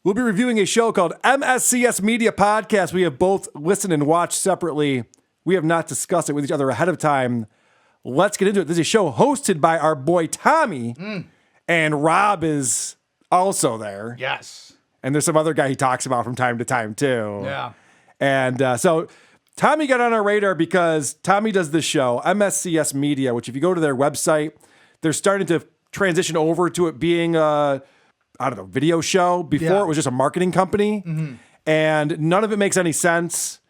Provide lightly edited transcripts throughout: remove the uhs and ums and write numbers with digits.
We'll be reviewing a show called MSCS Media Podcast. We have both listened and watched separately. We have not discussed it with each other ahead of time. Let's get into it. This is a show hosted by our boy Tommy, and Rob is also there. Yes. And there's some other guy he talks about from time to time, too. Yeah. And so Tommy got on our radar because Tommy does this show, MSCS Media, which if you go to their website, they're starting to transition over to it being a video show. Before it was just a marketing company, and none of it makes any sense.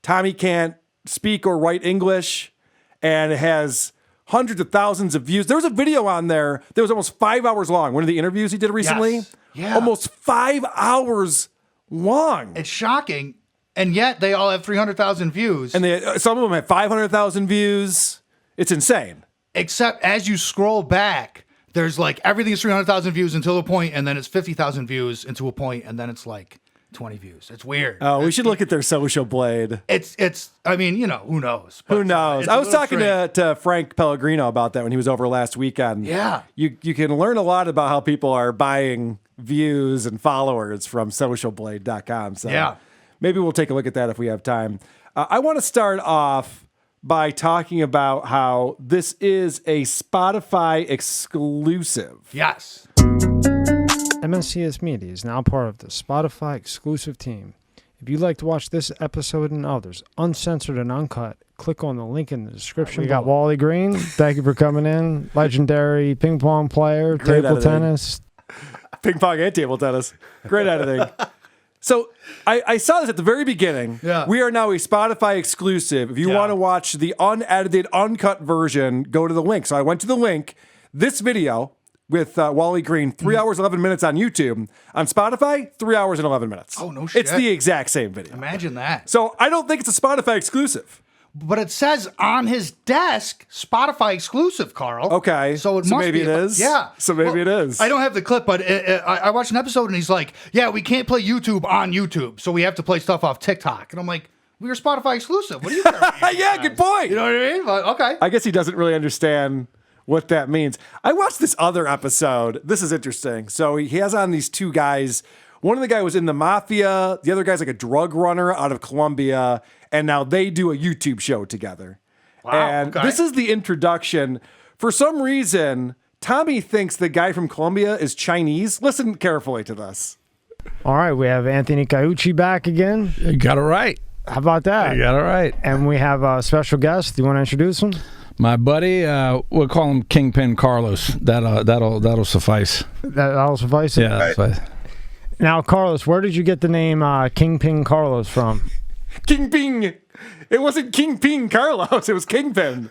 Tommy can't speak or write English, and it has hundreds of thousands of views. There was a video on there that was almost 5 hours long. One of the interviews he did recently, Yes. Yeah. almost 5 hours long. It's shocking, and yet they all have 300,000 views. And some of them have 500,000 views. It's insane. Except as you scroll back, there's like everything is 300,000 views until a point, and then it's 50,000 views into a point, and then it's like 20 views. It's weird. Oh, we should look at their social blade. It's. I mean, who knows? Who knows? It's I a was little talking strange. to Frank Pellegrino about that when he was over last weekend. Yeah. You can learn a lot about how people are buying views and followers from socialblade.com. So Yeah. maybe we'll take a look at that if we have time. I want to start off by talking about how this is a Spotify exclusive. Yes. MSCS Media is now part of the Spotify exclusive team. If you'd like to watch this episode and others, uncensored and uncut, click on the link in the description. We got Wally Green. Thank you for coming in. Legendary ping pong player, Great table editing. tennis. Ping pong and table tennis. Great editing. So I saw this at the very beginning. Yeah. We are now a Spotify exclusive. If you want to watch the unedited, uncut version, go to the link. So I went to the link. This video with Wally Green, 3 hours, 11 minutes on YouTube. On Spotify, 3 hours and 11 minutes. Oh, no shit. It's the exact same video. Imagine that. So I don't think it's a Spotify exclusive. But it says on his desk, Spotify exclusive, Carl. Okay. So it So must maybe be. it is? Yeah. So maybe it is. I don't have the clip, but I watched an episode and he's like, yeah, we can't play YouTube on YouTube, so we have to play stuff off TikTok. And I'm like, we are Spotify exclusive. What do you care about you Yeah, guys? good point. You know what I mean? But, okay. I guess he doesn't really understand what that means. I watched this other episode. This is interesting. So he has on these two guys. One of the guy was in the mafia. The other guy's like a drug runner out of Colombia. And now they do a YouTube show together. Wow, And okay. this is the introduction. For some reason, Tommy thinks the guy from Colombia is Chinese. Listen carefully to this. All right, we have Anthony Caiucci back again. You got it right. How about that? You got it right. And we have a special guest. Do you want to introduce him? My buddy, we'll call him Kingpin Carlos. That'll suffice. That'll suffice it? Yeah. That's fine. Now, Carlos, where did you get the name Kingpin Carlos from? Kingpin. It wasn't Kingpin Carlos. It was Kingpin.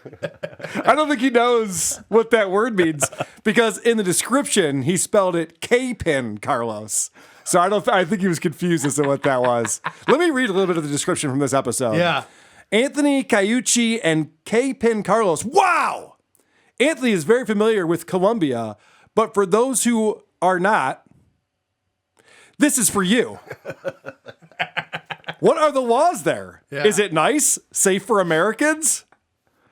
I don't think he knows what that word means because in the description he spelled it K-Pin Carlos. So I think he was confused as to what that was. Let me read a little bit of the description from this episode. Yeah. Anthony Caiucci and K-Pin Carlos. Wow! Anthony is very familiar with Colombia, but for those who are not, this is for you. What are the laws there? Yeah. Is it nice? Safe for Americans?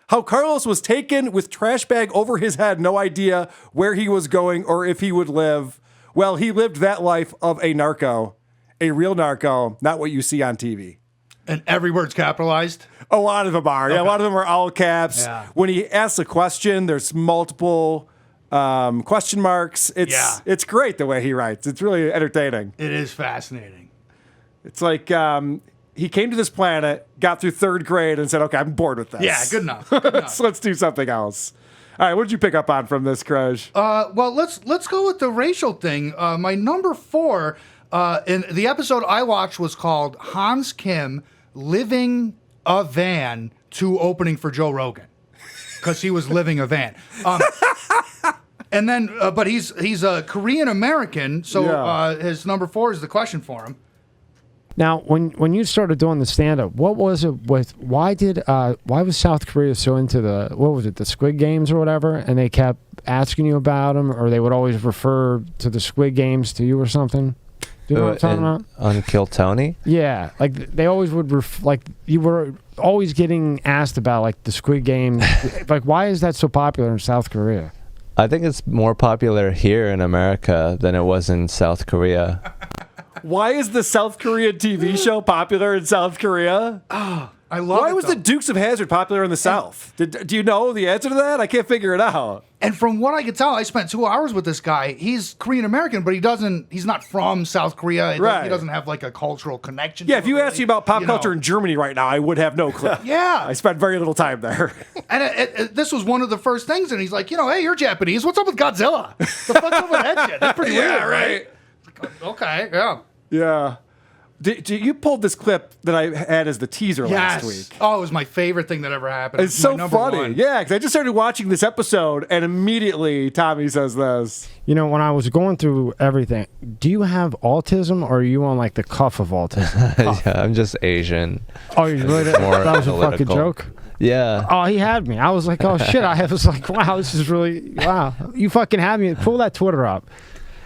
How Carlos was taken with trash bag over his head, no idea where he was going or if he would live. Well, he lived that life of a narco, a real narco, not what you see on TV. And every word's capitalized. A lot of them are. Yeah, a lot of them are all caps. Yeah. When he asks a question, there's multiple question marks. It's great the way he writes. It's really entertaining. It is fascinating. It's like he came to this planet, got through third grade, and said, "Okay, I'm bored with this. Yeah, good enough. Good enough. Let's do something else." All right, what did you pick up on from this, Crush? Well, let's go with the racial thing. My number 4 in the episode I watched was called Hans Kim Living a Van to Opening for Joe Rogan because he was living a van. And then, but he's a Korean American, so his number 4 is the question for him. Now, when you started doing the stand-up, what was it with? Why was South Korea so into the Squid Games or whatever? And they kept asking you about them, or they would always refer to the Squid Games to you or something. Do you know what I'm talking about? On Kill Tony? Yeah, like they always would you were always getting asked about like the Squid Game. Like, why is that so popular in South Korea? I think it's more popular here in America than it was in South Korea. Why is the South Korean TV show popular in South Korea? I love Why it, was though. the Dukes of Hazzard popular in the South? Do you know the answer to that? I can't figure it out. And from what I could tell, I spent 2 hours with this guy. He's Korean American, but he's not from South Korea. He doesn't have like a cultural connection. Yeah, to if you it, asked me about pop you culture know. in Germany right now, I would have no clue. Yeah. I spent very little time there. And this was one of the first things, and he's like, hey, you're Japanese. What's up with Godzilla? The fuck's up with that shit? That's pretty weird, right? Like, okay, yeah. Yeah. You pulled this clip that I had as the teaser last week. Oh, it was my favorite thing that ever happened. It's so funny. Yeah, because I just started watching this episode, and immediately Tommy says this. You know, when I was going through everything, do you have autism, or are you on like the cuff of autism? Yeah, I'm just Asian. Oh, you really? more That was a fucking political. joke. Yeah. Oh, he had me. I was like, oh shit. I was like, wow, this is really wow. You fucking had me. Pull that Twitter up.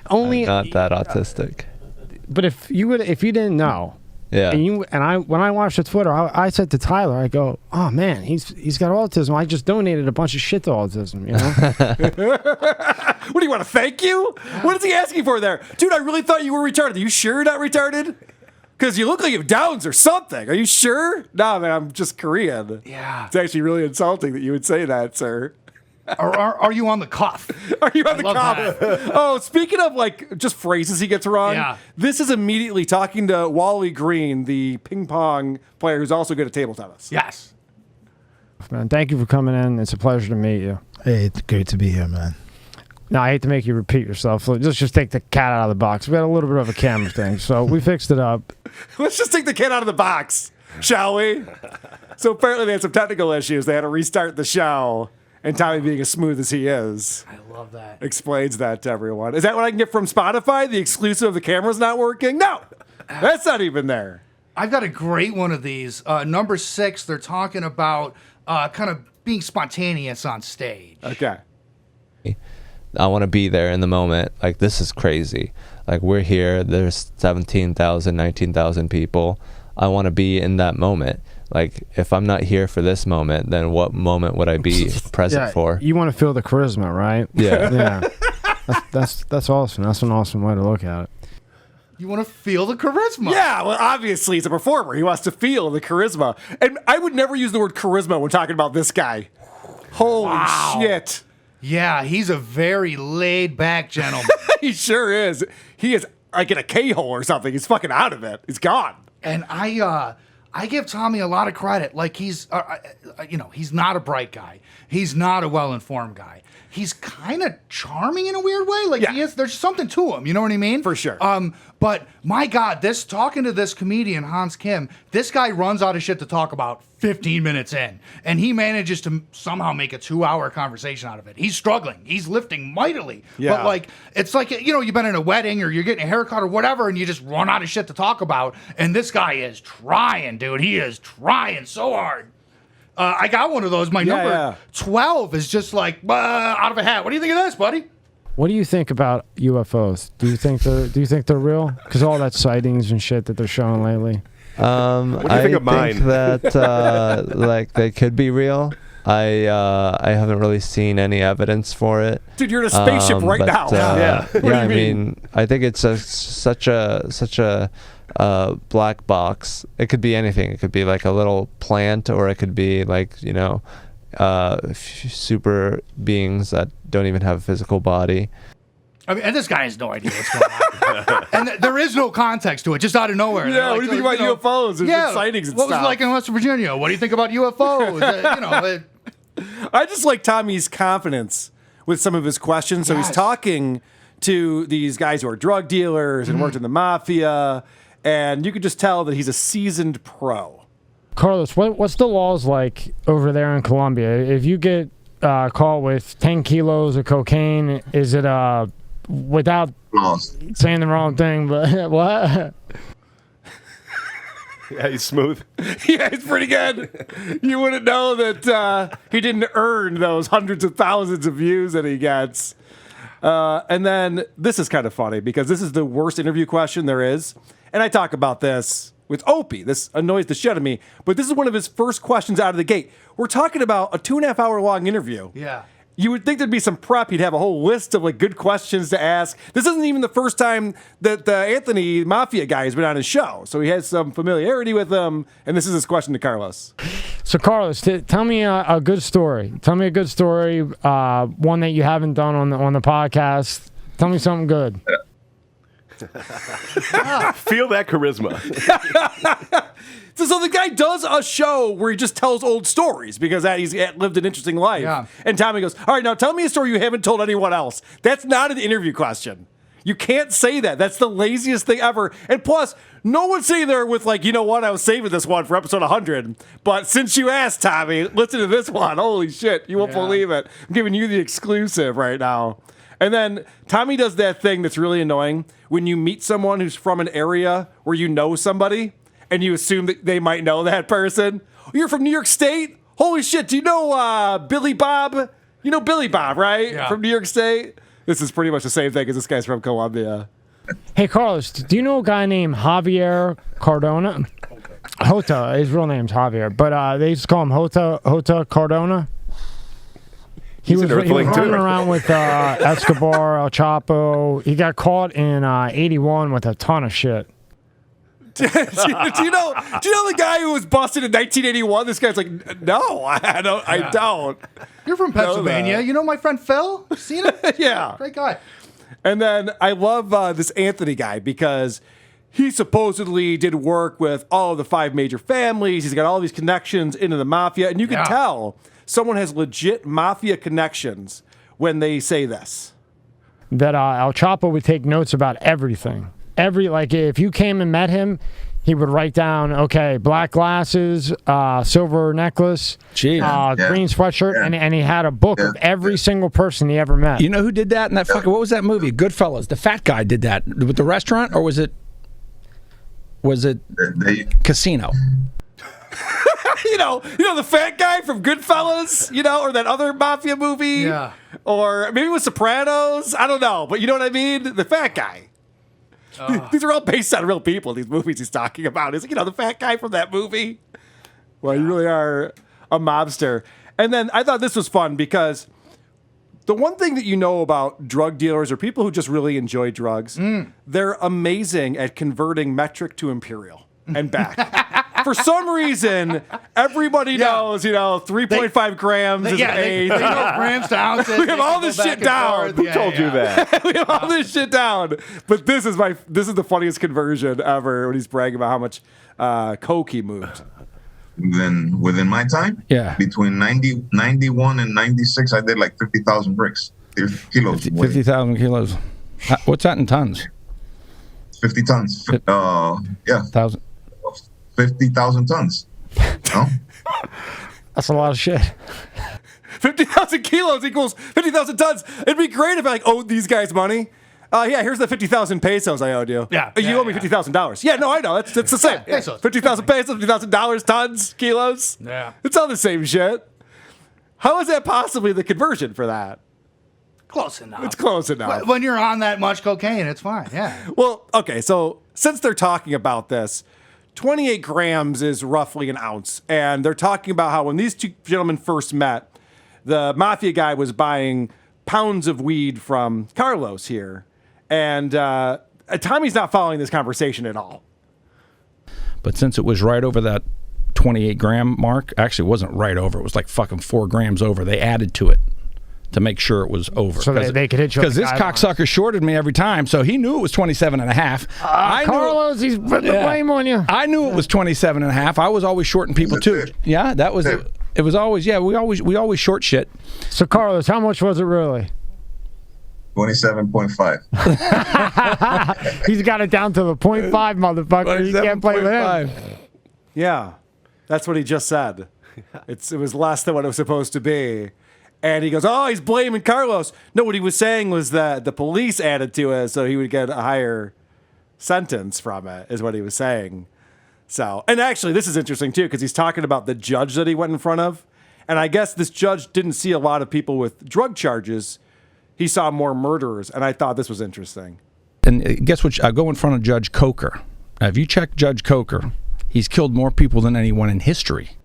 Only, I'm not that autistic. but if you didn't know. Yeah. And when I watched the Twitter, I said to Tyler, I go, oh man, he's got autism. I just donated a bunch of shit to autism, you know? What do you want to thank you? What is he asking for there? Dude, I really thought you were retarded. Are you sure you're not retarded? Because you look like you have Downs or something. Are you sure? No, man, I'm just Korean. Yeah. It's actually really insulting that you would say that, sir. Are you on the cuff? Are you on the love cop? that. Oh, speaking of like just phrases he gets wrong, Yeah. this is immediately talking to Wally Green, the ping pong player who's also good at table tennis. Yes. Man, thank you for coming in. It's a pleasure to meet you. Hey, it's great to be here, man. Now, I hate to make you repeat yourself. So let's just take the cat out of the box. We had a little bit of a camera thing, so we fixed it up. Let's just take the cat out of the box, shall we? So apparently they had some technical issues. They had to restart the show. And Tommy, being as smooth as he is, I love that. explains that to everyone. Is that what I can get from Spotify? The exclusive of the camera's not working? No, that's not even there. I've got a great one of these. Number 6, they're talking about kind of being spontaneous on stage. Okay. I want to be there in the moment. Like, this is crazy. Like, we're here. There's 17,000, 19,000 people. I want to be in that moment. Like, if I'm not here for this moment, then what moment would I be present for? You want to feel the charisma, right? Yeah. Yeah. That's awesome. That's an awesome way to look at it. You want to feel the charisma. Yeah, well, obviously he's a performer. He wants to feel the charisma. And I would never use the word charisma when talking about this guy. Holy shit. Yeah, he's a very laid back gentleman. He sure is. He is like in a K-hole or something. He's fucking out of it. He's gone. And I give Tommy a lot of credit. Like he's not a bright guy. He's not a well-informed guy. He's kind of charming in a weird way. Like Yeah. he is. There's something to him. You know what I mean? For sure. But my God, talking to this comedian Hans Kim, this guy runs out of shit to talk about 15 minutes in, and he manages to somehow make a 2-hour conversation out of it. He's struggling. He's lifting mightily. Yeah. But like it's like you've been in a wedding or you're getting a haircut or whatever, and you just run out of shit to talk about. And this guy is trying, dude. He is trying so hard. I got one of those. My number 12 is just like out of a hat. What do you think of this, buddy? What do you think about UFOs? Do you think they're real? Because all that sightings and shit that they're showing lately. What do you think of mine? think that like they could be real. I haven't really seen any evidence for it. Dude, you're in a spaceship right but, now. Yeah. What do you I mean? mean, I think it's such a black box. It could be anything. It could be like a little plant, or it could be like super beings that don't even have a physical body. I mean, and this guy has no idea what's going on. And there is no context to it, just out of nowhere. Yeah, what do you think about UFOs? There's been sightings and what was stuff. it like in West Virginia? What do you think about UFOs? I just like Tommy's confidence with some of his questions. So he's Yes. talking to these guys who are drug dealers and worked in the mafia, and you could just tell that he's a seasoned pro. Carlos, what's the laws like over there in Colombia? If you get caught with 10 kilos of cocaine, is it without saying the wrong thing, but what? Yeah, he's smooth. Yeah, it's pretty good. You wouldn't know that he didn't earn those hundreds of thousands of views that he gets. And then this is kind of funny because this is the worst interview question there is. And I talk about this with Opie. This annoys the shit out of me. But this is one of his first questions out of the gate. We're talking about a 2.5 hour long interview. Yeah. You would think there'd be some prep. He'd have a whole list of like good questions to ask. This isn't even the first time that the Anthony Mafia guy has been on his show, so he has some familiarity with them. And this is his question to Carlos. So, Carlos, tell me a good story. Tell me a good story, one that you haven't done on the podcast. Tell me something good. Feel that charisma. So the guy does a show where he just tells old stories because he's lived an interesting life. Yeah. And Tommy goes, all right, now tell me a story you haven't told anyone else. That's not an interview question. You can't say that. That's the laziest thing ever. And plus, no one's sitting there with like, you know what, I was saving this one for episode 100. But since you asked, Tommy, listen to this one. Holy shit, you won't believe it. I'm giving you the exclusive right now. And then Tommy does that thing that's really annoying when you meet someone who's from an area where you know somebody and you assume that they might know that person. You're from New York State? Holy shit, do you know Billy Bob? You know Billy Bob, right? Yeah. From New York State? This is pretty much the same thing as this guy's from Colombia. Hey, Carlos, do you know a guy named Javier Cardona? Jota, his real name's Javier, but they used to call him Jota Cardona. He was Earthling, running too. around with Escobar, El Chapo. He got caught in 81 with a ton of shit. do you know the guy who was busted in 1981? This guy's like, no, I don't. You're from Pennsylvania. that. You know my friend Phil? Seen him? Yeah. Great guy. And then I love this Anthony guy because he supposedly did work with all of the 5 major families. He's got all these connections into the mafia. And you can tell someone has legit mafia connections when they say this. That El Chapo would take notes about everything. Like if you came and met him, he would write down, okay, black glasses, silver necklace, green sweatshirt, and he had a book of every single person he ever met. You know who did that in that fucking, what was that movie? Goodfellas. The fat guy did that with the restaurant, or was it Casino? you know the fat guy from Goodfellas, or that other mafia movie, or maybe it was Sopranos. I don't know, but you know what I mean. The fat guy. These are all based on real people. These movies he's talking about is the fat guy from that movie. Well, you really are a mobster. And then I thought this was fun because the one thing that you know about drug dealers or people who just really enjoy drugs, they're amazing at converting metric to imperial and back. For some reason, everybody knows, 3.5 grams is an eighth. They know grams to ounces. We have all this shit down. Who told you that? We have all this shit down. But this is the funniest conversion ever when he's bragging about how much coke he moved. Then within my time, between 91 and 96, I did like 50,000 bricks. Kilos. 50,000 kilos. What's that in tons? 50 tons. 1,000. 50,000 tons. No? That's a lot of shit. 50,000 kilos equals 50,000 tons. It'd be great if I owed these guys money. Here's the 50,000 pesos I owed you. You owe me $50,000. Yeah, no, I know. It's the same. Yeah. 50,000 pesos, $50,000, tons, kilos. Yeah. It's all the same shit. How is that possibly the conversion for that? Close enough. It's close enough. When you're on that much cocaine, it's fine. Yeah. Well, okay, so since they're talking about this, 28 grams is roughly an ounce. And they're talking about how when these two gentlemen first met, the mafia guy was buying pounds of weed from Carlos here. And Tommy's not following this conversation at all. But since it was right over that 28 gram mark, actually it wasn't right over. It was like fucking 4 grams over. They added to it to make sure it was over. So they could hit you. Because this cocksucker shorted me every time, so he knew it was 27 and a half. Carlos, he's putting the blame on you. I knew it was 27 and a half. I was always shorting people too. Yeah, that was it. It was always, we always short shit. So Carlos, how much was it really? 27.5. He's got it down to the 0.5, motherfucker. You can't play with him. Yeah, that's what he just said. It was less than what it was supposed to be. And he goes, he's blaming Carlos. No, what he was saying was that the police added to it so he would get a higher sentence from it, is what he was saying. So, and actually, this is interesting, too, because he's talking about the judge that he went in front of. And I guess this judge didn't see a lot of people with drug charges. He saw more murderers, and I thought this was interesting. And guess what? I go in front of Judge Coker. Now, if you check Judge Coker, he's killed more people than anyone in history.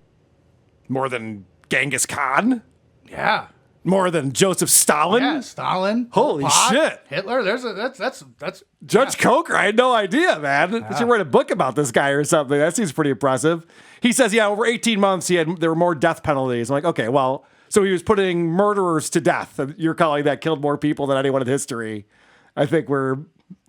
More than Genghis Khan? Yeah. More than Joseph Stalin? Yeah, Stalin. Holy shit. Hitler. That's Judge Coker, I had no idea, man. You should write a book about this guy or something. That seems pretty impressive. He says, over 18 months, there were more death penalties. I'm like, okay, well, so he was putting murderers to death. And you're calling that killed more people than anyone in history. I think we're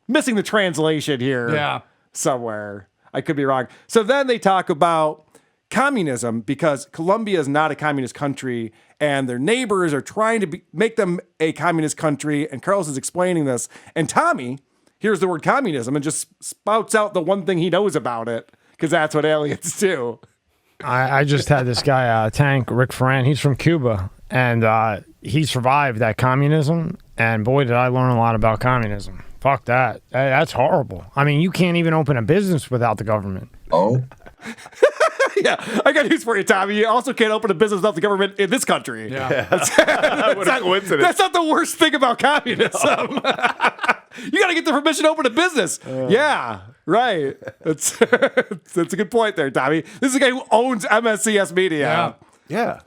missing the translation here somewhere. I could be wrong. So then they talk about communism because Colombia is not a communist country and their neighbors are trying to make them a communist country. And Carlos is explaining this. And Tommy hears the word communism and just spouts out the one thing he knows about it because that's what aliens do. I just had this guy, Tank, Rick Ferran. He's from Cuba, and he survived that communism. And boy, did I learn a lot about communism. Fuck that. That's horrible. I mean, you can't even open a business without the government. Oh. Yeah, I got news for you, Tommy. You also can't open a business without the government in this country. Yeah. What a coincidence. That's not the worst thing about communism. You got to get the permission to open a business. Yeah, right. That's a good point there, Tommy. This is a guy who owns MSCS Media. Yeah.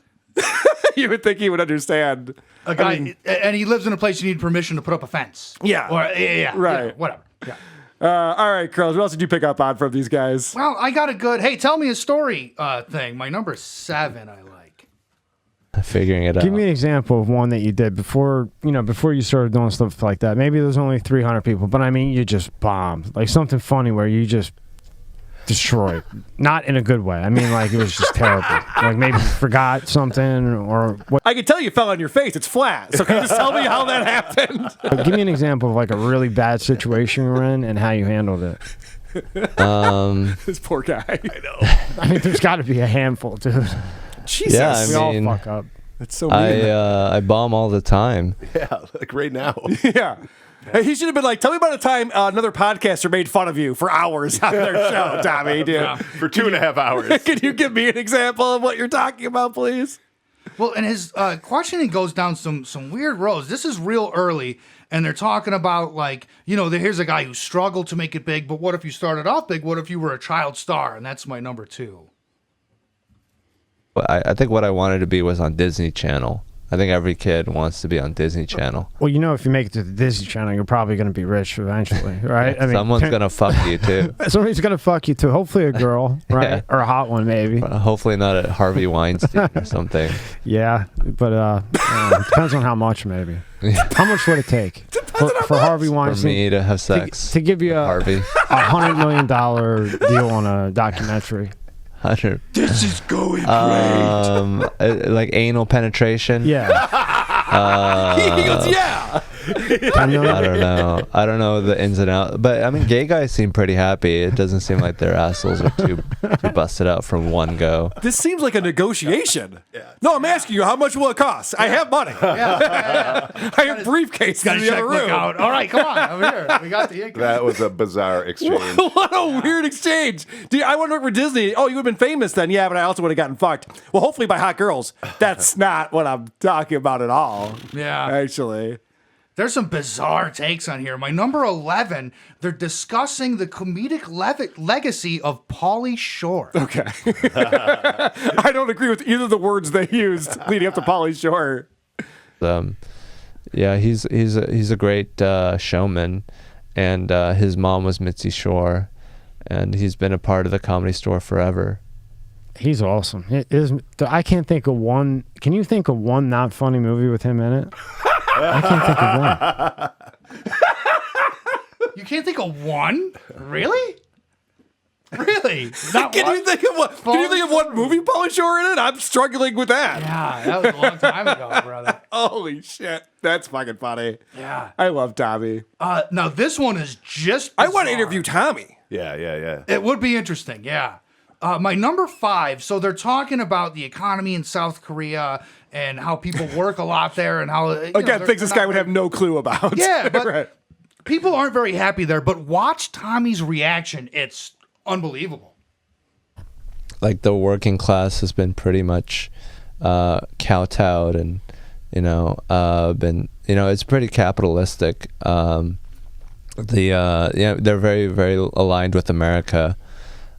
You would think he would understand. a guy, and he lives in a place you need permission to put up a fence. Yeah. Or, Right. whatever. Yeah. All right, Carlos, what else did you pick up on from these guys? Well, I got a good, hey, tell me a story thing. My number 7 I like. Figuring it out. Give me an example of one that you did before you started doing stuff like that. Maybe there's only 300 people, but I mean, you just bombed. Like something funny where you just destroyed. Not in a good way. I mean, like it was just terrible. Like maybe you forgot something or what. I can tell you fell on your face. It's flat. So can you just tell me how that happened? Give me an example of like a really bad situation you were in and how you handled it. This poor guy. I know. I mean, there's got to be a handful, dude. Jesus. Yeah, We all fuck up. That's so mean. I bomb all the time. Yeah, like right now. Yeah. Hey, he should have been like, tell me about a time another podcaster made fun of you for hours on their show, Tommy. Dude. Yeah, for 2.5 hours. Can you give me an example of what you're talking about, please? Well, and his questioning goes down some weird roads. This is real early, and they're talking about, like, here's a guy who struggled to make it big, but what if you started off big? What if you were a child star? And that's my number 2. I think what I wanted to be was on Disney Channel. I think every kid wants to be on Disney Channel. Well, if you make it to the Disney Channel, you're probably going to be rich eventually, right? I mean, someone's going to fuck you too. Somebody's going to fuck you too. Hopefully a girl, right? Yeah. Or a hot one, maybe. Hopefully not at Harvey Weinstein or something. Yeah, but depends on how much, maybe. How much would it take for Harvey For Weinstein me to have sex to give you a Harvey. $100 million deal on a documentary? 100. This is going great. Like anal penetration. Yeah. He goes, yeah. I don't know the ins and outs, but I mean, gay guys seem pretty happy. It doesn't seem like their assholes are too busted out from one go. This seems like a negotiation. No, I'm asking you, how much will it cost? I have money. I have briefcase in the other room. Out. All right, come on over here. We got the income. That was a bizarre exchange. What a weird exchange. Dude, I want to work for Disney. Oh, you would have been famous then. Yeah, but I also would have gotten fucked. Well, hopefully by hot girls. That's not what I'm talking about at all. Yeah. Actually. There's some bizarre takes on here. My number 11, they're discussing the comedic legacy of Pauly Shore. Okay. I don't agree with either of the words they used leading up to Pauly Shore. Yeah, he's a great showman, and his mom was Mitzi Shore, and he's been a part of the Comedy Store forever. He's awesome. I can't think of one. Can you think of one not funny movie with him in it? I can't think of one. You can't think of one? Really? Really? Can you think of what? Can you think of one movie Pauly Shore in it? I'm struggling with that. Yeah, that was a long time ago, brother. Holy shit. That's fucking funny. Yeah. I love Tommy. Now this one is just bizarre. I want to bizarre. interview Tommy. Yeah. It would be interesting, yeah. My number 5, so they're talking about the economy in South Korea and how people work a lot there and how... Again, things this guy would have no clue about. Yeah, but right. People aren't very happy there, but watch Tommy's reaction. It's unbelievable. Like the working class has been pretty much kowtowed, and it's pretty capitalistic. They're very, very aligned with America.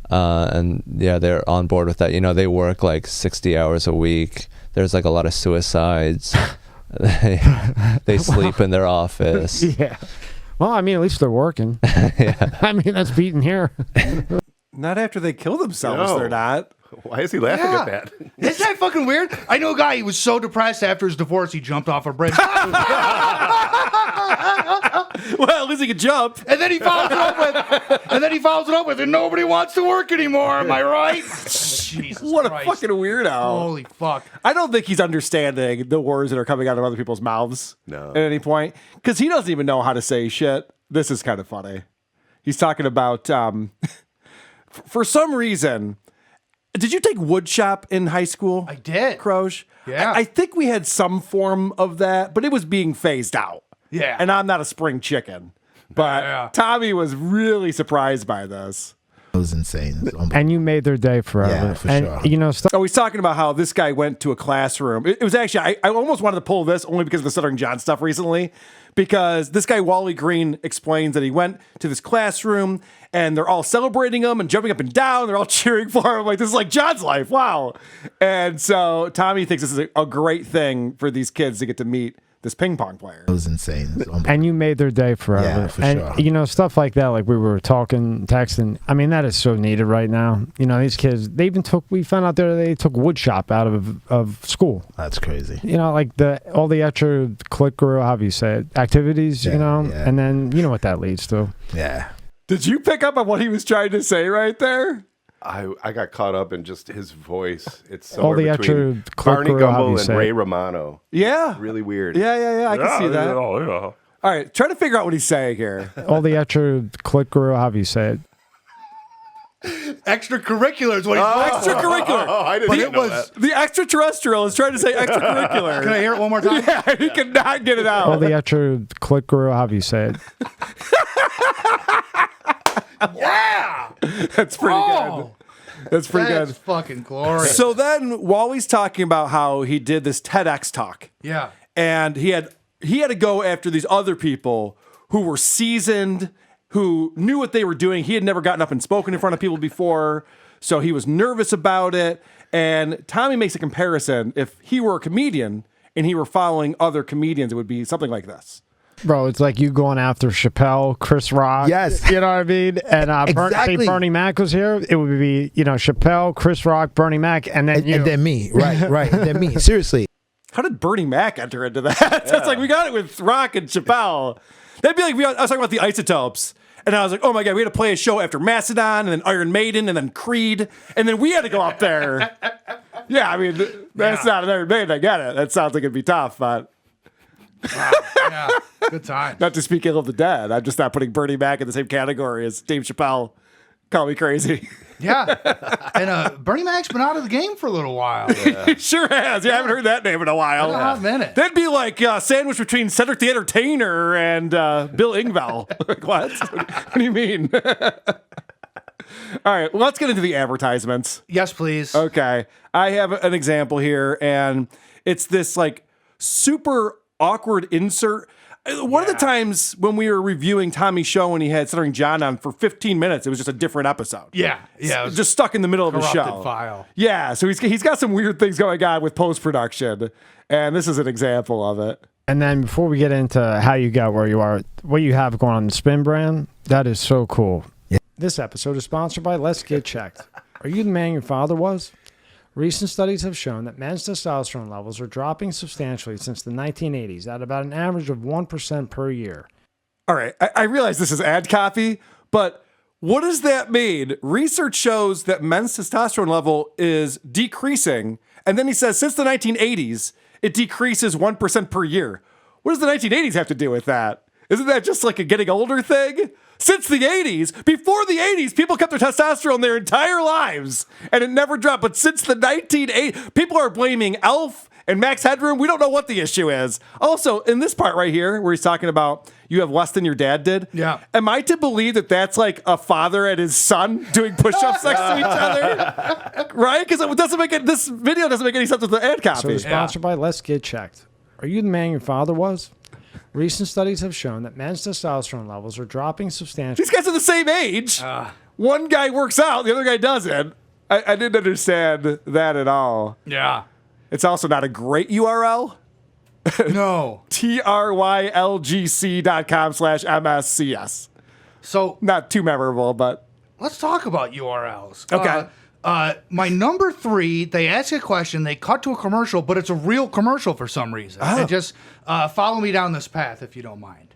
And yeah, they're on board with that. They work like 60 hours a week. There's like a lot of suicides. They sleep in their office. Yeah. Well, I mean, at least they're working. Yeah. I mean, that's beating here. Not after they kill themselves, No. they're not. Why is he laughing Yeah. at that? Isn't that fucking weird? I know a guy, he was so depressed after his divorce, he jumped off a bridge. Well, at least he could jump. And then he follows it up with, and nobody wants to work anymore. Am I right? Jesus What a Christ. fucking weirdo. Holy fuck. I don't think he's understanding the words that are coming out of other people's mouths No. at any point, because he doesn't even know how to say shit. This is kind of funny. He's talking about, for some reason, did you take woodshop in high school? I did. Croge? Yeah. I think we had some form of that, but it was being phased out. Yeah. And I'm not a spring chicken. But Yeah. Tommy was really surprised by this. It was insane. It was unbelievable. And you made their day forever. Yeah, for and, sure. You know, stuff. Oh, he's talking about how this guy went to a classroom. It was actually, I almost wanted to pull this only because of the Stuttering John stuff recently, because this guy, Wally Green, explains that he went to this classroom and they're all celebrating him and jumping up and down. They're all cheering for him. Like, this is like John's life. Wow. And so Tommy thinks this is a great thing for these kids to get to meet this ping pong player. It was insane. It was unbelievable. And you made their day forever. Yeah, for and, sure. you know, stuff like that, like we were talking, texting. I mean, that is so needed right now. You know, these kids, we found out there they took woodshop out of school. That's crazy. You know, like all the extracurricular, however you say it, activities, you Yeah, know, yeah. and then you know what that leads to. Yeah. Did you pick up on what he was trying to say right there? I got caught up in just his voice. It's All somewhere the between extra Barney clicker, how Gumble you and say Ray it. Romano. Yeah. Really weird. Yeah. I can see that. Yeah. All right. Try to figure out what he's saying here. All the extracurricular, however you say it. Extracurricular is what he's Extracurricular. Oh, I didn't But even it know was. that. The extraterrestrial is trying to say extracurricular. Can I hear it one more time? Yeah, he cannot get it All out. the extracurricular, however you say it. Yeah. That's pretty Oh, good. That's pretty that's good. fucking glorious. So then Wally's talking about how he did this TEDx talk. Yeah. And he had to go after these other people who were seasoned, who knew what they were doing. He had never gotten up and spoken in front of people before, so he was nervous about it. And Tommy makes a comparison. If he were a comedian and he were following other comedians, it would be something like this. Bro, it's like you going after Chappelle, Chris Rock. Yes. You know what I mean? And Exactly. say Bernie Mac was here, it would be, you know, Chappelle, Chris Rock, Bernie Mac, and then you. And then me. Right. And then me. Seriously. How did Bernie Mac enter into that? It's like we got it with Rock and Chappelle. That'd be like I was talking about the Isotopes. And I was like, oh my God, we had to play a show after Mastodon and then Iron Maiden and then Creed. And then we had to go up there. Yeah, I mean, that's not an Iron Maiden. I get it. That sounds like it'd be tough, but Yeah. Good time. not to speak ill of the dead. I'm just not putting Bernie Mac in the same category as Dave Chappelle. Call me crazy. Yeah. And Bernie Mac's been out of the game for a little while. He sure has. Yeah, I haven't heard that name in a while. A hot minute. That'd be like a sandwich between Cedric the Entertainer and Bill Engvall. Like, what? What do you mean? All right, well, let's get into the advertisements. Yes, please. Okay. I have an example here, and it's this like super awkward insert. One of the times when we were reviewing Tommy's show when he had Stuttering John on for 15 minutes, it was just a different episode. Yeah. Yeah. It was Just stuck in the middle of the corrupted show. file. Yeah, so he's got some weird things going on with post-production, and this is an example of it. And then before we get into how you got where you are, what you have going on the Spin brand, that is so cool. Yeah. This episode is sponsored by Let's Get Checked. Are you the man your father was? Recent studies have shown that men's testosterone levels are dropping substantially since the 1980s at about an average of 1% per year. All right, I realize this is ad copy, but what does that mean? Research shows that men's testosterone level is decreasing, and then he says since the 1980s, it decreases 1% per year. What does the 1980s have to do with that? Isn't that just like a getting older thing? Since the 80s, before the 80s, people kept their testosterone their entire lives, and it never dropped. But since the 1980s, people are blaming ELF and Max Headroom. We don't know what the issue is. Also, in this part right here, where he's talking about you have less than your dad did, Yeah. am I to believe that that's like a father and his son doing push-ups next to each other? Right? Because it doesn't make it. This video doesn't make any sense with the ad So copy. it's sponsored by Let's Get Checked. Are you the man your father was? Recent studies have shown that men's testosterone levels are dropping substantially. These guys are the same age. One guy works out, the other guy doesn't. I didn't understand that at all. Yeah. It's also not a great URL. No. trylgc.com/MSCS. So Not too memorable, but let's talk about URLs. Okay. My number 3, they ask a question, they cut to a commercial, but it's a real commercial for some reason. Oh. And just follow me down this path if you don't mind.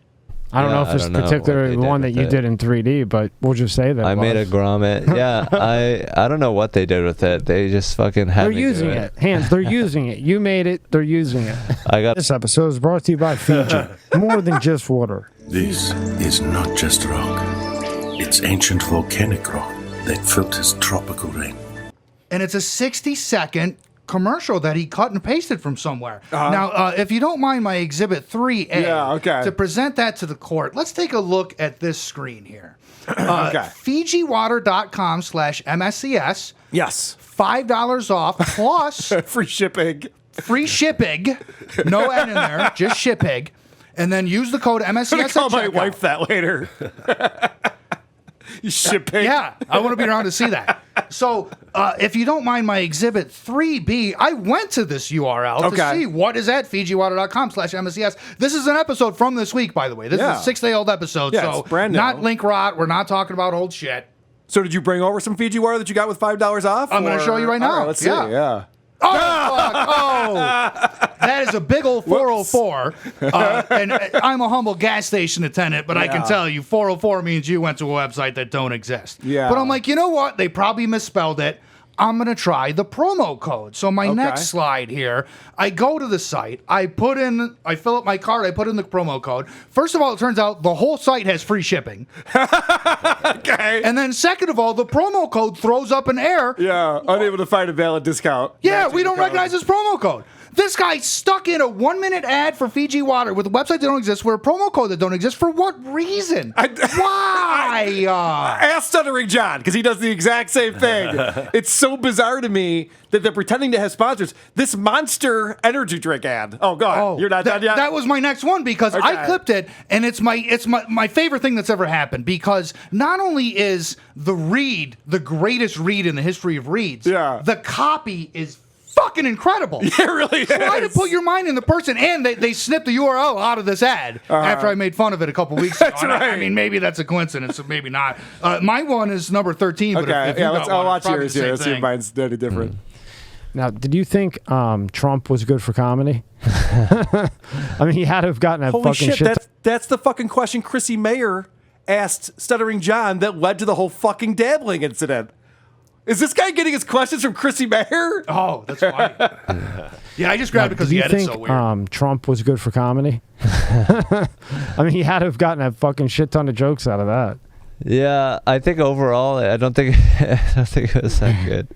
I don't know if it's particularly the one that you did in 3D, but we'll just say that I made a grommet. Yeah, I don't know what they did with it. They just fucking had me do using it. Hands, they're using it. You made it, they're using it. This episode is brought to you by Fiji. More than just water. This is not just rock. It's ancient volcanic rock that filters tropical rain. And it's a 60-second commercial that he cut and pasted from somewhere. Now, if you don't mind my Exhibit 3A, to present that to the court, let's take a look at this screen here. FijiWater.com/MSCS. yes, $5 off plus free shipping. Free shipping. No N in there, just shipping. And then use the code MSCS. I'm gonna call at my checkout. wife that later. Shipping. Yeah, I want to be around to see that. So, if you don't mind my Exhibit 3B, I went to this URL to see what is at FijiWater.com/MSCS. This is an episode from this week, by the way. This is a 6-day-old episode, so it's brand new. not link rot. We're not talking about old shit. So did you bring over some Fiji water that you got with $5 off? I'm going to show you right now. All right, let's see. Yeah. Oh, fuck. Oh, that is a big old 404. And I'm a humble gas station attendant, but I can tell you 404 means you went to a website that don't exist. Yeah. But I'm like, you know what? They probably misspelled it. I'm going to try the promo code. So my next slide here, I go to the site, I fill up my card, I put in the promo code. First of all, it turns out the whole site has free shipping. And then second of all, the promo code throws up an error. Yeah, unable to find a valid discount. Yeah, we don't recognize this promo code. This guy stuck in a 1-minute ad for Fiji Water with a website that don't exist, with a promo code that don't exist. For what reason? Why? Ask Stuttering John, because he does the exact same thing. It's so bizarre to me that they're pretending to have sponsors. This Monster energy drink ad. Oh, God. You're not done yet? That was my next one, because I clipped it, and it's my favorite thing that's ever happened, because not only is the read the greatest read in the history of reads, the copy is fucking incredible. Yeah, it really is. Try to put your mind in the person, and they snipped the URL out of this ad after I made fun of it a couple weeks ago. That's right. I mean, maybe that's a coincidence, so maybe not. My one is number 13. But if you got I'll one, watch it's yours here. Let's see if mine's any different. Now, did you think Trump was good for comedy? I mean, he had to have gotten that Holy fucking shit. That's the fucking question Chrissy Mayer asked Stuttering John that led to the whole fucking dabbling incident. Is this guy getting his questions from Chrissy Mayer? Oh, that's funny. Yeah, I just grabbed it because he edits so weird. Do you think Trump was good for comedy? I mean, he had to have gotten that fucking shit ton of jokes out of that. Yeah, I think overall, I don't think it was that good.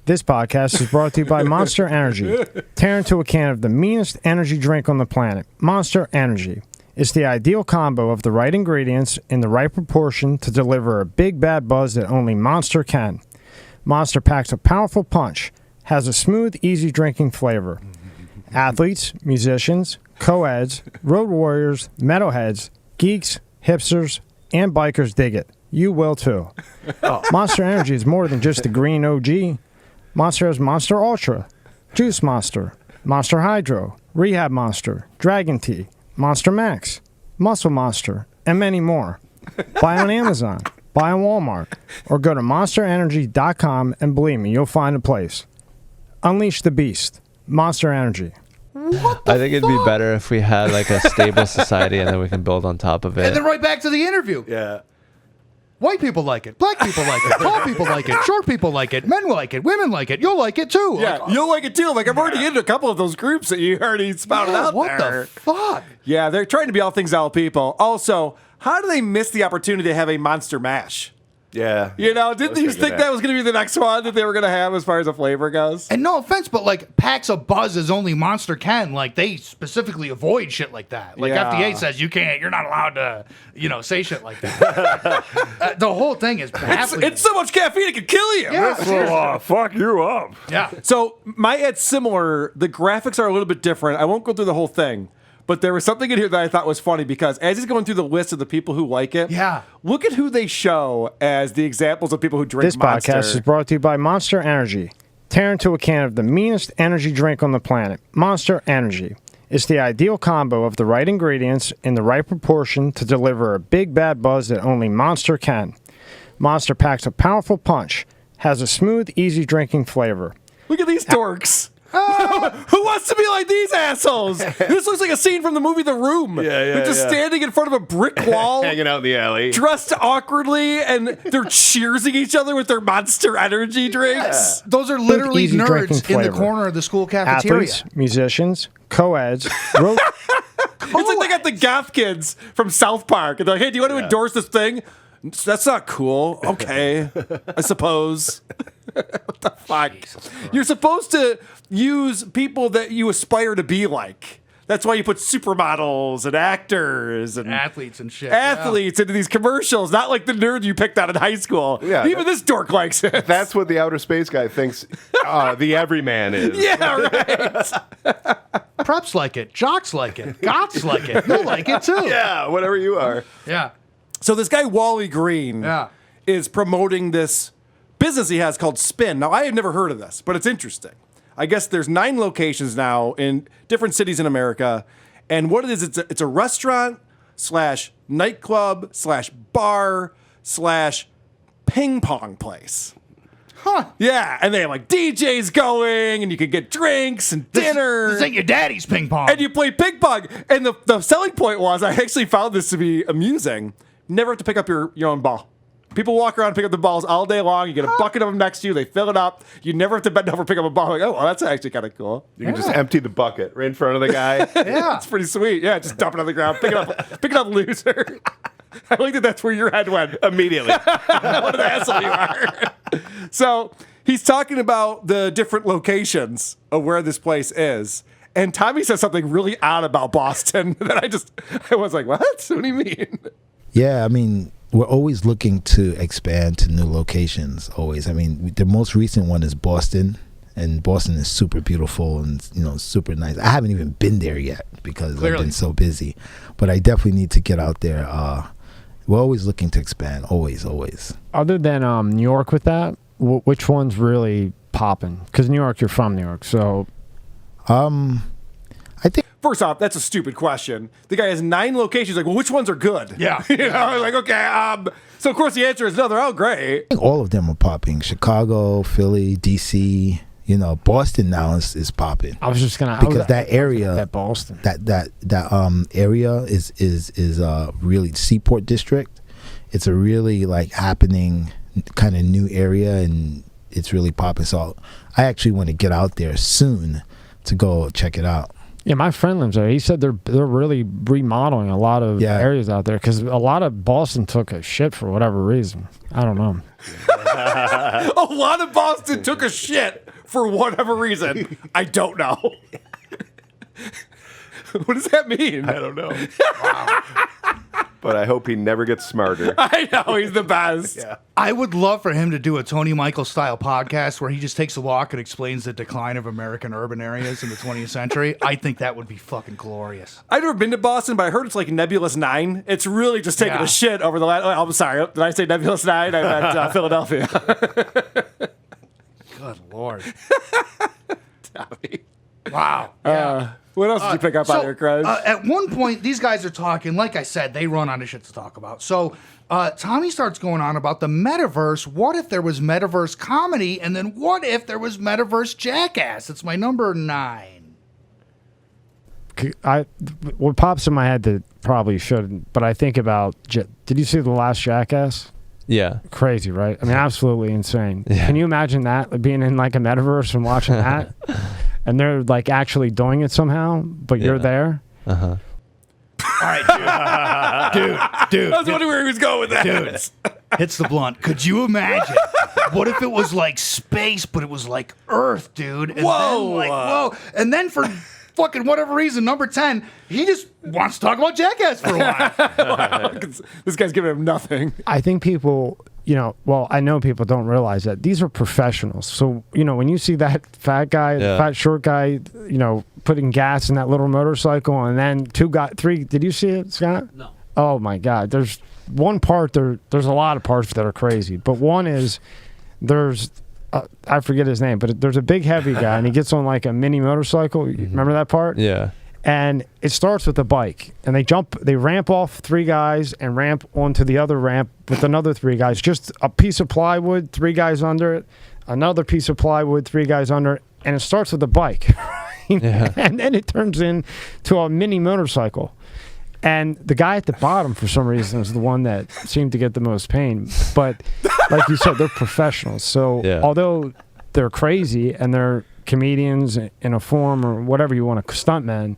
This podcast is brought to you by Monster Energy. Tear into a can of the meanest energy drink on the planet, Monster Energy. It's the ideal combo of the right ingredients in the right proportion to deliver a big bad buzz that only Monster can. Monster packs a powerful punch, has a smooth, easy drinking flavor. Athletes, musicians, co-eds, road warriors, metalheads, geeks, hipsters, and bikers dig it. You will too. Monster Energy is more than just the green OG. Monster has Monster Ultra, Juice Monster, Monster Hydro, Rehab Monster, Dragon Tea, Monster Max, Muscle Monster, and many more. Buy on Amazon. Buy on Walmart, or go to monsterenergy.com, and believe me, you'll find a place. Unleash the beast. Monster Energy. I think it'd be better if we had like a stable society and then we can build on top of it. And then right back to the interview. Yeah. White people like it. Black people like it. Tall people like it. Short people like it. Men like it. Women like it. You'll like it too. Yeah, you'll like it too. Like, I'm already into a couple of those groups that you already spouted out what there. the fuck? Yeah, they're trying to be all things to all people. Also, how do they miss the opportunity to have a Monster Mash? Yeah. You know, didn't you think that was going to be the next one that they were going to have as far as a flavor goes? And no offense, but like packs of buzz as only Monster can. Like they specifically avoid shit like that. Like FDA says you're not allowed to, say shit like that. The whole thing is baffling. It's so much caffeine it could kill you. Yeah, This will fuck you up. Yeah. So my ad's similar. The graphics are a little bit different. I won't go through the whole thing. But there was something in here that I thought was funny because as he's going through the list of the people who like it, look at who they show as the examples of people who drink Monster. This podcast is brought to you by Monster Energy. Tear into a can of the meanest energy drink on the planet, Monster Energy. It's the ideal combo of the right ingredients in the right proportion to deliver a big bad buzz that only Monster can. Monster packs a powerful punch, has a smooth, easy drinking flavor. Look at these dorks. Who wants to be like these assholes? This looks like a scene from the movie The Room. They're just standing in front of a brick wall, hanging out in the alley, dressed awkwardly, and they're cheersing each other with their Monster Energy drinks. Those are literally Easy drinking nerds in the flavor. corner of the school cafeteria. Athletes, musicians, co-eds. It's like they got the goth kids from South Park, and they're like, "Hey, do you want to endorse this thing?" That's not cool. Okay, I suppose. What the fuck? You're supposed to use people that you aspire to be like. That's why you put supermodels and actors and athletes and shit. Athletes into these commercials, not like the nerd you picked out in high school. Yeah, even this dork likes it. That's what the outer space guy thinks the everyman is. Yeah, right. Preps like it. Jocks like it. Goths like it. You'll like it too. Yeah, whatever you are. Yeah. So this guy Wally Green is promoting this business he has called Spin. Now, I have never heard of this, but it's interesting. I guess there's 9 locations now in different cities in America. And what it is, it's a restaurant / nightclub / bar / ping pong place. Huh. Yeah, and they have like DJs going, and you can get drinks and dinner. This ain't your daddy's ping pong. And you play ping pong. And the selling point was, I actually found this to be amusing. Never have to pick up your own ball. People walk around and pick up the balls all day long. You get a bucket of them next to you. They fill it up. You never have to bend over and pick up a ball. Like, oh, well, that's actually kind of cool. You can just empty the bucket right in front of the guy. Yeah. It's pretty sweet. Yeah, just dump it on the ground. Pick it up, loser. I like that that's where your head went. Immediately. What an asshole you are. So he's talking about the different locations of where this place is. And Tommy says something really odd about Boston that I was like, what? What do you mean? Yeah, I mean, we're always looking to expand to new locations, always. I mean, the most recent one is Boston, and Boston is super beautiful and, super nice. I haven't even been there yet because I've been so busy, but I definitely need to get out there. We're always looking to expand, always. Other than New York with that, which one's really popping? Because New York, you're from New York, so... I think... First off, that's a stupid question. The guy has 9 locations. Like, well, which ones are good? Yeah. Like, okay. So, of course, the answer is no, they're all great. I think all of them are popping. Chicago, Philly, D.C., Boston now is popping. I was just gonna because that area, that Boston, that area is really Seaport District. It's a really happening kind of new area, and it's really popping. So I actually want to get out there soon to go check it out. Yeah, my friend lives there. He said they're really remodeling a lot of areas out there because a lot of Boston took a shit for whatever reason. I don't know. A lot of Boston took a shit for whatever reason. I don't know. What does that mean? I don't know. Wow. But I hope he never gets smarter. I know, he's the best. Yeah. I would love for him to do a Tony Michael style podcast where he just takes a walk and explains the decline of American urban areas in the 20th century. I think that would be fucking glorious. I've never been to Boston, but I heard it's like Nebulous 9. It's really just taking a shit over the last... Oh, I'm sorry. Did I say Nebulous 9? I meant Philadelphia. Good Lord. Tommy. Wow. Yeah. What else did you pick up on there, Chris? At one point, these guys are talking, like I said, they run out of shit to talk about. So Tommy starts going on about the metaverse. What if there was metaverse comedy? And then what if there was metaverse jackass? It's my number 9. What pops in my head that probably shouldn't, but I think about, did you see The Last Jackass? Yeah. Crazy, right? I mean, absolutely insane. Yeah. Can you imagine that, being in like a metaverse and watching that? And they're like actually doing it somehow, but you're there? Uh-huh. All right, dude. I was wondering where he was going with that. Dude, hits the blunt. Could you imagine? What if it was like space, but it was like Earth, dude? And Whoa. And then for fucking whatever reason, number 10, he just wants to talk about Jackass for a while. This guy's giving him nothing. I think people, I know people don't realize that these are professionals. So, when you see that fat guy, fat short guy, putting gas in that little motorcycle, and then 3, did you see it, Scott? No. Oh my God. There's one part there's a lot of parts that are crazy, but one is there's I forget his name, but there's a big heavy guy and he gets on like a mini motorcycle. You remember that part? Yeah. And it starts with a bike, and they ramp off 3 guys and ramp onto the other ramp with another 3 guys. Just a piece of plywood, 3 guys under it, another piece of plywood, 3 guys under it, and it starts with a bike. Yeah. And then it turns into a mini motorcycle. And the guy at the bottom, for some reason, is the one that seemed to get the most pain. But like you said, they're professionals. So although they're crazy and they're comedians in a form or whatever you want, a stuntman,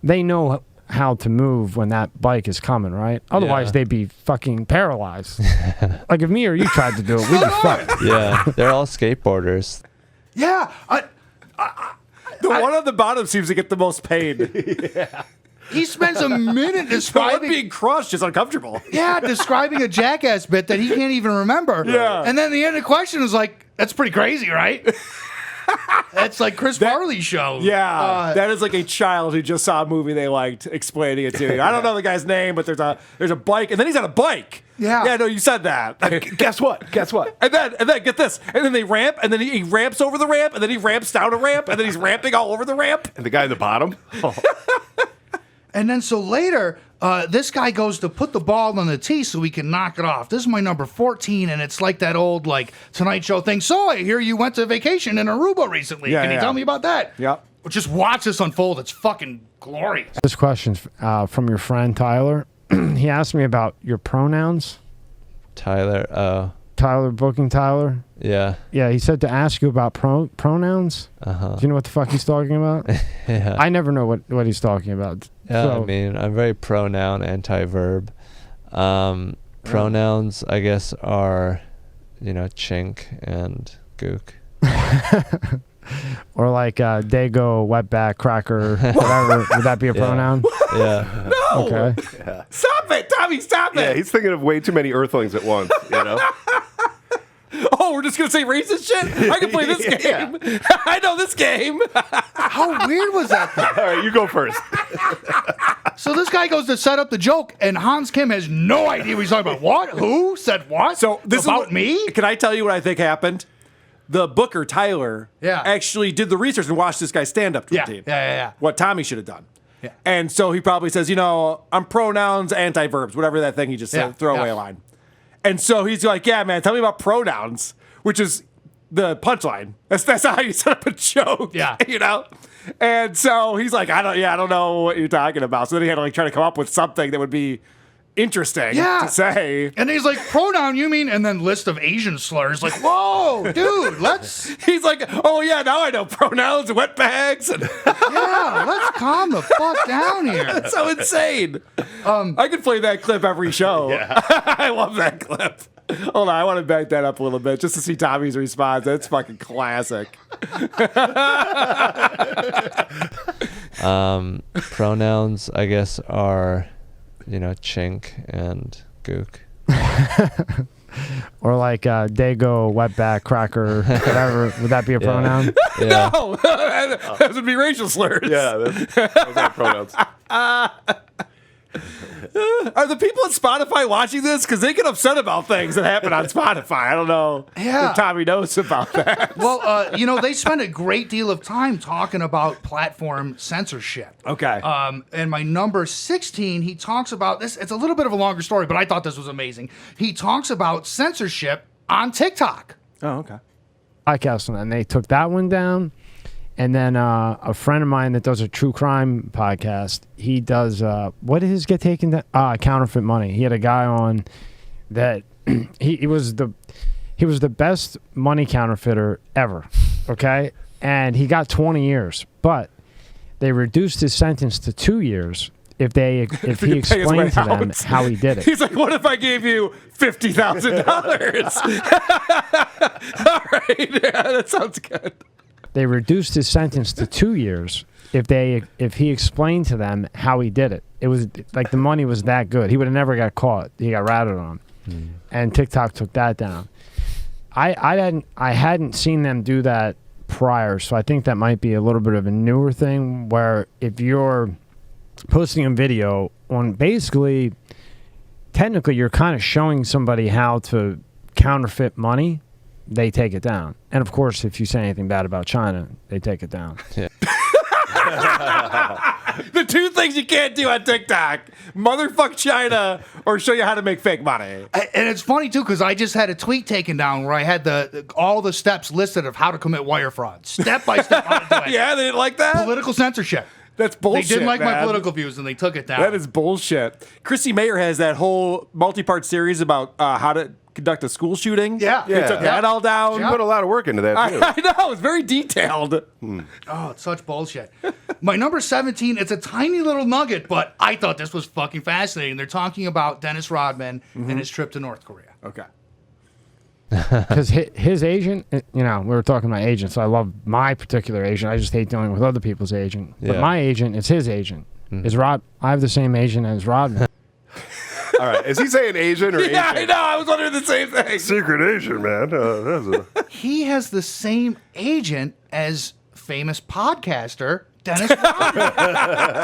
they know how to move when that bike is coming, right? Otherwise, they'd be fucking paralyzed. Like if me or you tried to do it, we'd be fucked. Yeah, they're all skateboarders. Yeah. The one on the bottom seems to get the most pain. He spends a minute describing being crushed is uncomfortable. Yeah, describing a jackass bit that he can't even remember. Yeah. And then the end of the question is like, that's pretty crazy, right? That's like Chris Farley's show. Yeah, that is like a child who just saw a movie they liked explaining it to me. I don't know the guy's name, but there's a bike, and then he's on a bike. Yeah, no, you said that. Guess what? And then get this, and then they ramp, and then he ramps over the ramp, and then he ramps down a ramp, and then he's ramping all over the ramp. And the guy in the bottom. Oh. And then so later, this guy goes to put the ball on the tee so he can knock it off. This is my number 14, and it's like that old like Tonight Show thing. So I hear you went to vacation in Aruba recently. Can you tell me about that? Yeah. Just watch this unfold. It's fucking glorious. This question's from your friend Tyler. He asked me about your pronouns. Tyler, Booking Tyler. Yeah. Yeah, he said to ask you about pronouns. Uh-huh. Do you know what the fuck he's talking about? Yeah. I never know what he's talking about. Yeah, So- I mean, I'm very pronoun, anti-verb. Pronouns, I guess, are, chink and gook. Or like dago, wetback, cracker, whatever. Would that be a pronoun? Yeah. No. Okay. Yeah. Stop it, Tommy! Stop it! Yeah, he's thinking of way too many Earthlings at once. Oh, we're just gonna say racist shit? I can play this game. I know this game. How weird was that? All right, you go first. So this guy goes to set up the joke, and Hans Kim has no idea what he's talking about. What? Who said what? So this about is me? Can I tell you what I think happened? The booker, Tyler, actually did the research and watched this guy's stand-up routine. Yeah. What Tommy should have done. Yeah. And so he probably says, I'm pronouns, anti-verbs, whatever that thing he just said, throwaway line. And so he's like, yeah, man, tell me about pronouns, which is the punchline. That's how you set up a joke. Yeah. And so he's like, I don't know what you're talking about. So then he had to try to come up with something that would be interesting to say. And he's like, pronoun, you mean? And then list of Asian slurs. Like, whoa, dude, He's like, oh yeah, now I know pronouns, wet bags. And let's calm the fuck down here. That's so insane. I could play that clip every show. Yeah. I love that clip. Hold on, I want to back that up a little bit just to see Tommy's response. That's fucking classic. Pronouns, I guess, are, chink and gook. Or like dago, wetback, cracker, whatever. Would that be a pronoun? Yeah. No, that would be racial slurs. Yeah, those are pronouns. Are the people at Spotify watching this? Because they get upset about things that happen on Spotify. I don't know if Tommy knows about that. Well, they spend a great deal of time talking about platform censorship. Okay. And my number 16, he talks about this. It's a little bit of a longer story, but I thought this was amazing. He talks about censorship on TikTok. Oh, okay. Podcast on that, and they took that one down. And then a friend of mine that does a true crime podcast, he does, what did his get taken down? Counterfeit money. He had a guy on that he was the best money counterfeiter ever, okay? And he got 20 years, but they reduced his sentence to 2 years if he explained to them how he did it. He's like, what if I gave you $50,000? All right, yeah, that sounds good. They reduced his sentence to 2 years if he explained to them how he did it. It was like the money was that good. He would have never got caught. He got ratted on. And TikTok took that down. I hadn't seen them do that prior, so I think that might be a little bit of a newer thing where if you're posting a video on basically, technically you're kind of showing somebody how to counterfeit money, they take it down. And of course, if you say anything bad about China, they take it down. Yeah. The two things you can't do on TikTok: motherfuck China or show you how to make fake money. And it's funny too because I just had a tweet taken down where I had all the steps listed of how to commit wire fraud, step by step. How to do it. Yeah, they didn't like that. Political censorship. That's bullshit. They didn't like my man. political views and they took it down. That is bullshit. Chrissy Mayer has that whole multi-part series about how to conduct a school shooting. Yeah. They took that all down. You put a lot of work into that, too. I know. It's very detailed. Oh, it's such bullshit. My number 17, it's a tiny little nugget, but I thought this was fucking fascinating. They're talking about Dennis Rodman and his trip to North Korea. Okay. Because his agent, we were talking about agents. So I love my particular agent. I just hate dealing with other people's agent. But my agent, it's his agent. I have the same agent as Rodman. All right. Is he saying Asian or Asian? Yeah, I know. I was wondering the same thing. Secret Asian, man. He has the same agent as famous podcaster Dennis Rodman.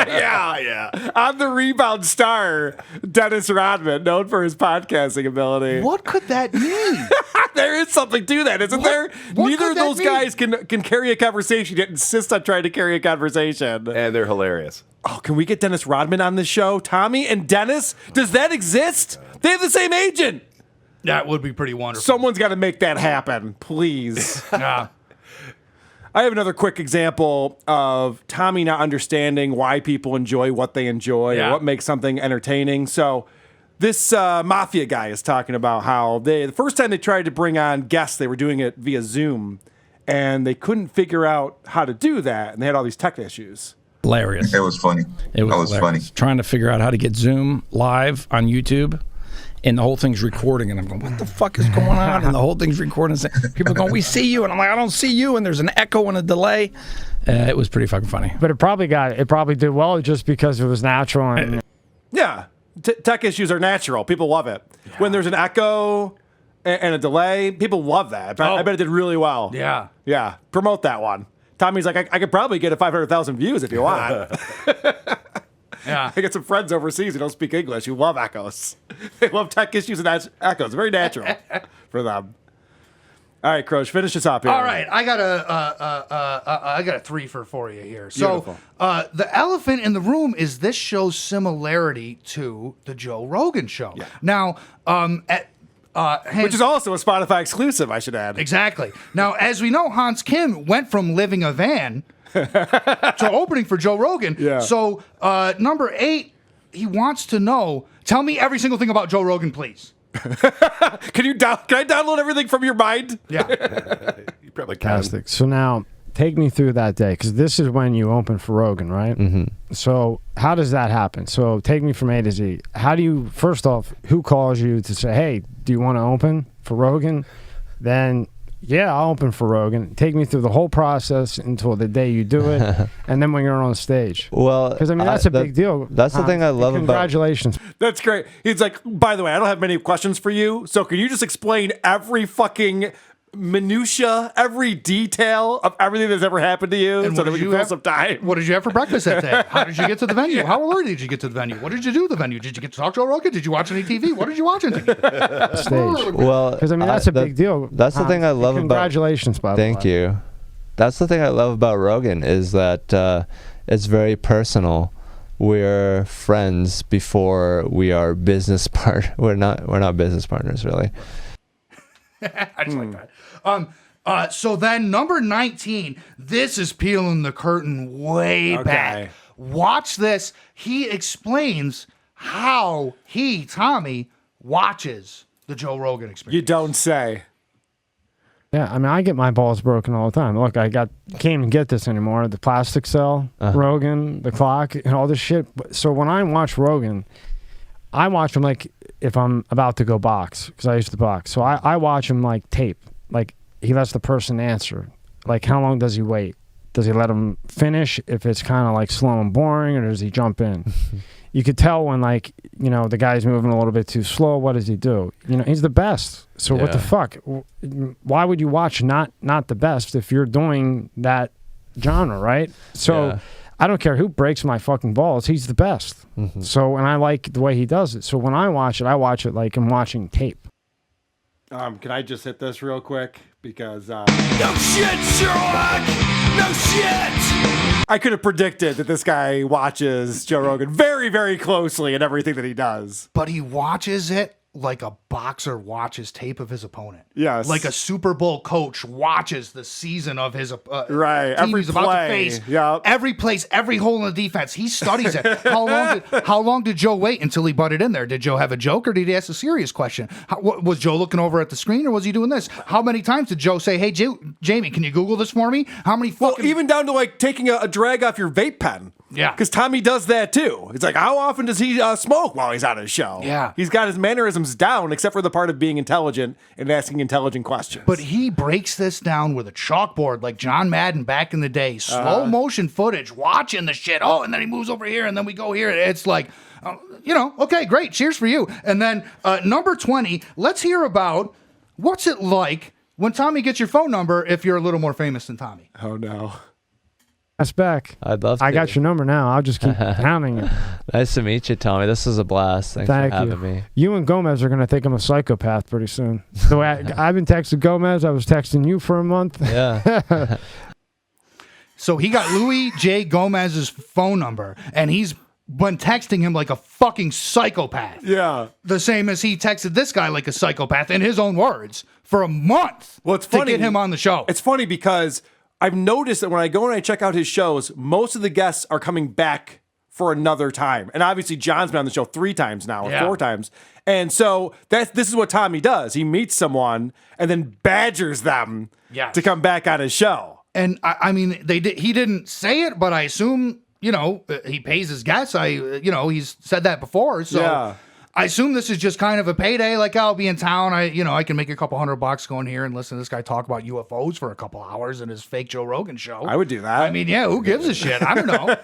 Yeah. I'm the rebound star, Dennis Rodman, known for his podcasting ability. What could that mean? There is something to that, isn't there? What Neither could of that those mean? guys can carry a conversation, yet insist on trying to carry a conversation. And they're hilarious. Oh, can we get Dennis Rodman on this show? Tommy and Dennis? Does that exist? They have the same agent. That would be pretty wonderful. Someone's got to make that happen, please. Yeah. I have another quick example of Tommy not understanding why people enjoy what they enjoy or what makes something entertaining. So this mafia guy is talking about how the first time they tried to bring on guests, they were doing it via Zoom, and they couldn't figure out how to do that, and they had all these tech issues. Hilarious. It was funny. It was funny. Trying to figure out how to get Zoom live on YouTube, and the whole thing's recording, and I'm going, what the fuck is going on? And the whole thing's recording. People are going, we see you, and I'm like, I don't see you, and there's an echo and a delay. It was pretty fucking funny. But it probably did well just because it was natural. And Yeah. Tech issues are natural. People love it. Yeah. When there's an echo and a delay, people love that. I bet it did really well. Yeah. Yeah. Promote that one. Tommy's like, I could probably get 500,000 views if you want. Yeah. I get some friends overseas who don't speak English who love echoes. They love tech issues and echoes. Very natural for them. All right, Croach, finish this up here. All right, I got a threefer for you here. So, the elephant in the room is this show's similarity to the Joe Rogan show. Yeah. Now, which is also a Spotify exclusive, I should add. Exactly. Now, as we know, Hans Kim went from living a van to opening for Joe Rogan. Yeah. So, number 8, he wants to know. Tell me every single thing about Joe Rogan, please. Can I download everything from your mind? Yeah. You probably can. fantastic. So now, take me through that day, because this is when you open for Rogan, right? Mm-hmm. So how does that happen? So take me from A to Z. How do you, first off, who calls you to say, hey, do you want to open for Rogan? Then, yeah, I'll open for Rogan. Take me through the whole process until the day you do it, and then when you're on stage. Well, because I mean that's a big deal. That's the thing I love Congratulations. That's great. He's like, by the way, I don't have many questions for you, so can you just explain every fucking minutia, every detail of everything that's ever happened to you, And so what that we did can you fill have- some time? What did you have for breakfast that day? How did you get to the venue? How early did you get to the venue? What did you do at the venue? Did you get to talk to Joe Rogan? Did you watch any TV? What did you watch on TV? Stage. Well, Because I mean that's a big deal. That's the thing I love Congratulations, about. by the way. Thank you. That's the thing I love about Rogan is that it's very personal. We're friends before we are business We're not business partners really. I just like that. So then number 19, this is peeling the curtain way back. Watch this. He explains how he, Tommy, watches the Joe Rogan experience. You don't say. Yeah, I mean, I get my balls broken all the time. Look, can't even get this anymore. The plastic cell, Rogan, the clock, and all this shit. So when I watch Rogan, I watch him like if I'm about to go box, because I used to box. So I watch him like tape. Like he lets the person answer. Like how long does he wait? Does he let him finish if it's kind of like slow and boring, or does he jump in? You could tell when like, the guy's moving a little bit too slow. What does he do? He's the best. So what the fuck? Why would you watch not the best if you're doing that genre, right? So I don't care who breaks my fucking balls. He's the best. Mm-hmm. So, and I like the way he does it. So when I watch it like I'm watching tape. Can I just hit this real quick? Because no shit, Sherlock! No shit! I could have predicted that this guy watches Joe Rogan very, very closely in everything that he does. But he watches it like a boxer watches tape of his opponent. Yes. Like a Super Bowl coach watches the season of his right. team Every he's about to play. face. Yep. Every place, every hole in the defense. He studies it. How long did Joe wait until he butted in there? Did Joe have a joke or did he ask a serious question? Was Joe looking over at the screen or was he doing this? How many times did Joe say, hey, Jamie, can you Google this for me? How many fucking... Well, even down to like taking a drag off your vape pen. Yeah. Because Tommy does that too. It's like, how often does he smoke while he's on his show? Yeah. He's got his mannerisms down, except for the part of being intelligent and asking intelligent questions. But he breaks this down with a chalkboard like John Madden back in the day. Slow motion footage, watching the shit. Oh, and then he moves over here, and then we go here. It's like, okay, great. Cheers for you. And then number 20, let's hear about what's it like when Tommy gets your phone number if you're a little more famous than Tommy. Oh, no. That's back. I'd love to. I got your number now. I'll just keep pounding it. Nice to meet you, Tommy. This is a blast. Thanks Thank for having you. me. You and Gomez are going to think I'm a psychopath pretty soon. The way I've been texting Gomez, I was texting you for a month. Yeah. So he got Louis J. Gomez's phone number, and he's been texting him like a fucking psychopath. Yeah. The same as he texted this guy like a psychopath in his own words for a month. Well, it's funny to get him on the show. It's funny because I've noticed that when I go and I check out his shows, most of the guests are coming back for another time. And obviously John's been on the show 3 times now, or 4 times. And so this is what Tommy does. He meets someone and then badgers them to come back on his show. And I mean, he didn't say it, but I assume, he pays his guests. He's said that before. So I assume this is just kind of a payday. Like, I'll be in town. I can make a couple $100 going here and listen to this guy talk about UFOs for a couple hours in his fake Joe Rogan show. I would do that. I mean, who gives a shit? I don't know.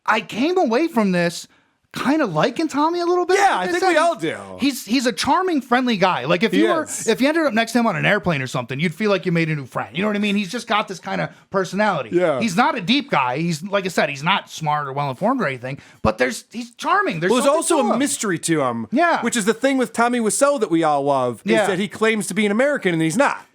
I came away from this kind of liking Tommy a little bit. Yeah, I think we all do. He's a charming, friendly guy. Like if you ended up next to him on an airplane or something, you'd feel like you made a new friend. You know what I mean? He's just got this kind of personality. Yeah. He's not a deep guy. He's, like I said, he's not smart or well informed or anything. But he's charming. There's also to a him. mystery to him. Yeah. Which is the thing with Tommy Wiseau that we all love, is that he claims to be an American and he's not.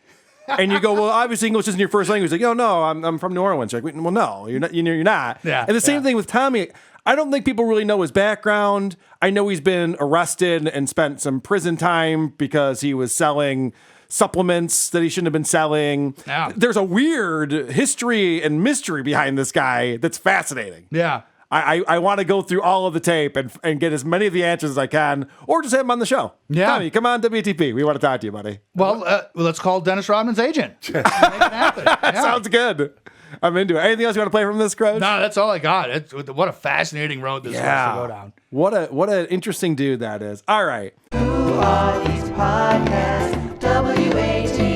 And you go, well, obviously English isn't your first language. Like, no, I'm from New Orleans. You're like, well, no, you're not. You're not. Yeah. And the same thing with Tommy. I don't think people really know his background. I know he's been arrested and spent some prison time because he was selling supplements that he shouldn't have been selling. Yeah. There's a weird history and mystery behind this guy that's fascinating. Yeah. I want to go through all of the tape and get as many of the answers as I can, or just have him on the show. Yeah. Tommy, come on, WTP. We want to talk to you, buddy. Well, let's call Dennis Rodman's agent. Make it happen. That sounds good. I'm into it. Anything else you want to play from this, Cros? No, that's all I got. What a fascinating road this was to go down. What an interesting dude that is. All right. Who are these podcasts? WAT.